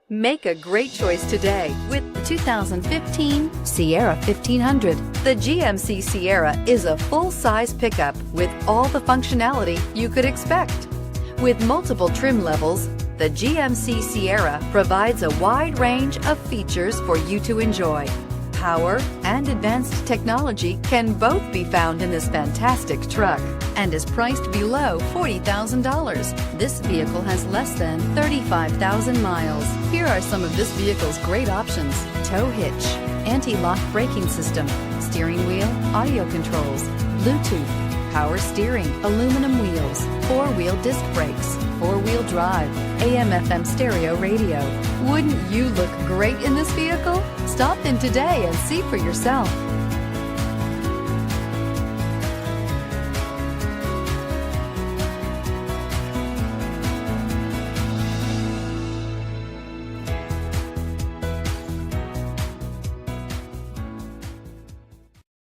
Make a great choice today with the 2015 Sierra 1500. The GMC Sierra is a full-size pickup with all the functionality you could expect. With multiple trim levels, the GMC Sierra provides a wide range of features for you to enjoy. Power and advanced technology can both be found in this fantastic truck and is priced below $40,000. This vehicle has less than 35,000 miles. Here are some of this vehicle's great options: tow hitch, anti-lock braking system, steering wheel audio controls, Bluetooth, power steering, aluminum wheels, four-wheel disc brakes, four-wheel drive, AM/FM stereo radio. Wouldn't you look great in this vehicle? Stop in today and see for yourself.